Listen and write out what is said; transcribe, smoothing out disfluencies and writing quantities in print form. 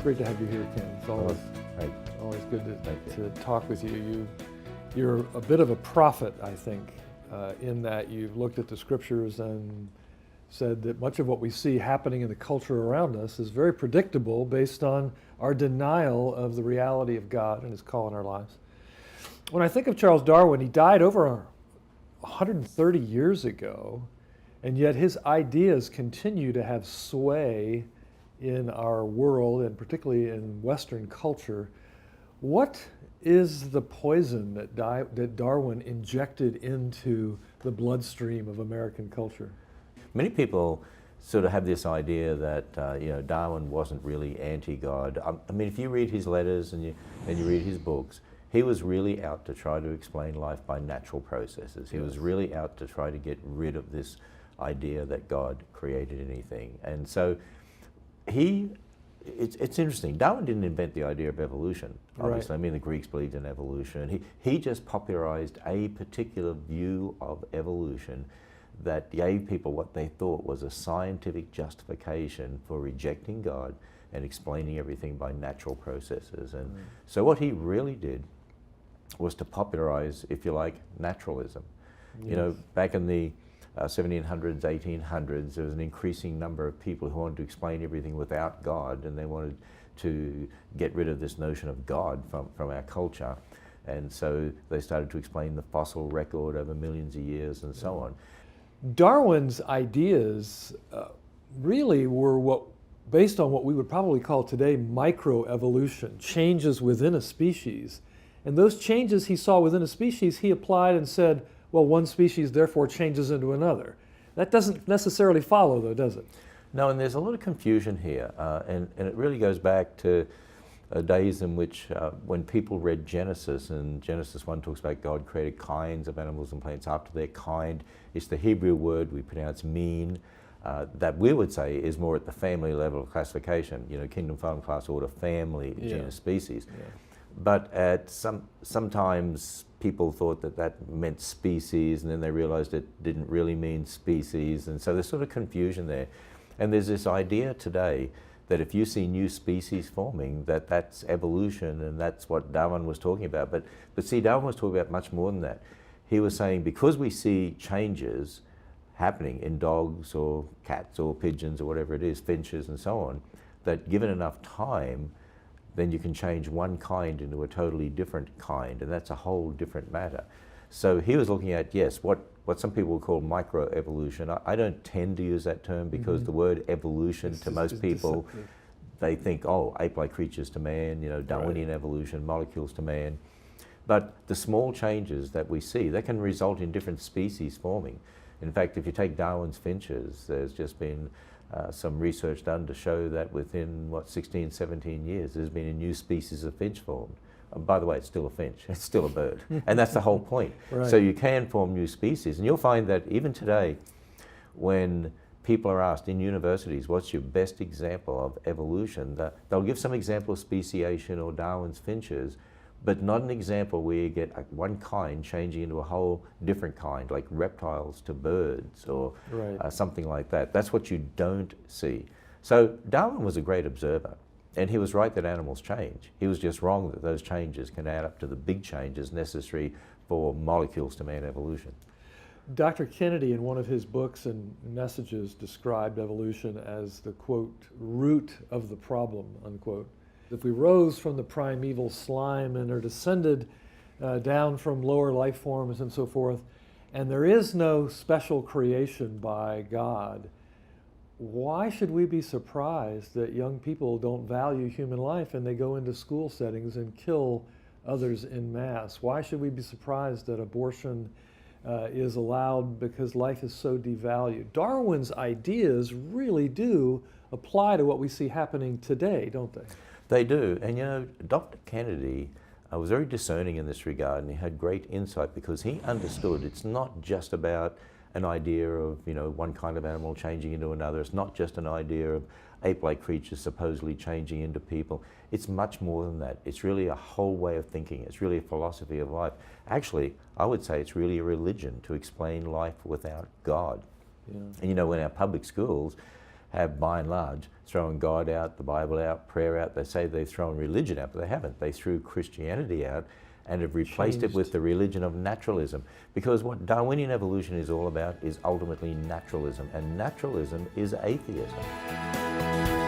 great to have you here, Ken. It's always, Right. always good to talk with you. You're a bit of a prophet, I think, in that you've looked at the scriptures and said that much of what we see happening in the culture around us is very predictable based on our denial of the reality of God and His call in our lives. When I think of Charles Darwin, he died over 130 years ago, and yet his ideas continue to have sway in our world, and particularly in Western culture. What is the poison that Darwin injected into the bloodstream of American culture? Many people sort of have this idea that Darwin wasn't really anti-God. I mean, if you read his letters and you read his books, he was really out to try to explain life by natural processes. He was really out to try to get rid of this idea that God created anything. And so it's interesting. Darwin didn't invent the idea of evolution, obviously. Right. I mean, the Greeks believed in evolution. He just popularized a particular view of evolution that gave people what they thought was a scientific justification for rejecting God and explaining everything by natural processes. And so what he really did was to popularize, if you like, naturalism. Yes. You know, back in the 1700s, 1800s, there was an increasing number of people who wanted to explain everything without God, and they wanted to get rid of this notion of God from our culture. And so they started to explain the fossil record over millions of years and so on. Darwin's ideas really were based on what we would probably call today microevolution, changes within a species. And those changes he saw within a species, he applied and said, well, one species therefore changes into another. That doesn't necessarily follow, though, does it? No, and there's a lot of confusion here, and it really goes back to days in which when people read Genesis, and Genesis 1 talks about God created kinds of animals and plants after their kind. It's the Hebrew word we pronounce mean, that we would say is more at the family level of classification, you know, kingdom, farm, class, order, family, genus, species. Yeah. But sometimes people thought that meant species, and then they realized it didn't really mean species, and so there's sort of confusion there. And there's this idea today that if you see new species forming, that's evolution, and that's what Darwin was talking about. But see, Darwin was talking about much more than that. He was saying because we see changes happening in dogs or cats or pigeons or whatever it is, finches and so on, that given enough time, then you can change one kind into a totally different kind, and that's a whole different matter. So he was looking at, yes, what some people would call microevolution. I don't tend to use that term because the word evolution to most people, they think, oh, ape-like creatures to man, you know, Darwinian evolution, molecules to man. But the small changes that we see, that can result in different species forming. In fact, if you take Darwin's finches, there's just been some research done to show that within, 16, 17 years, there's been a new species of finch formed. By the way, it's still a finch, it's still a bird. And that's the whole point. So you can form new species. And you'll find that even today, when people are asked in universities, what's your best example of evolution? They'll give some example of speciation or Darwin's finches, but not an example where you get one kind changing into a whole different kind, like reptiles to birds or something like that. That's what you don't see. So Darwin was a great observer, and he was right that animals change. He was just wrong that those changes can add up to the big changes necessary for molecules to man evolution. Dr. Kennedy, in one of his books and messages, described evolution as the, quote, root of the problem, unquote. If we rose from the primeval slime and are descended down from lower life forms and so forth, and there is no special creation by God, why should we be surprised that young people don't value human life and they go into school settings and kill others en masse? Why should we be surprised that abortion is allowed because life is so devalued? Darwin's ideas really do apply to what we see happening today, don't they? They do, and you know, Dr. Kennedy was very discerning in this regard, and he had great insight because he understood it's not just about an idea of, you know, one kind of animal changing into another. It's not just an idea of ape-like creatures supposedly changing into people. It's much more than that. It's really a whole way of thinking. It's really a philosophy of life. Actually, I would say it's really a religion to explain life without God. Yeah. And you know, in our public schools, have, by and large, thrown God out, the Bible out, prayer out. They say they've thrown religion out, but they haven't. They threw Christianity out and have replaced it with the religion of naturalism. Because what Darwinian evolution is all about is ultimately naturalism, and naturalism is atheism.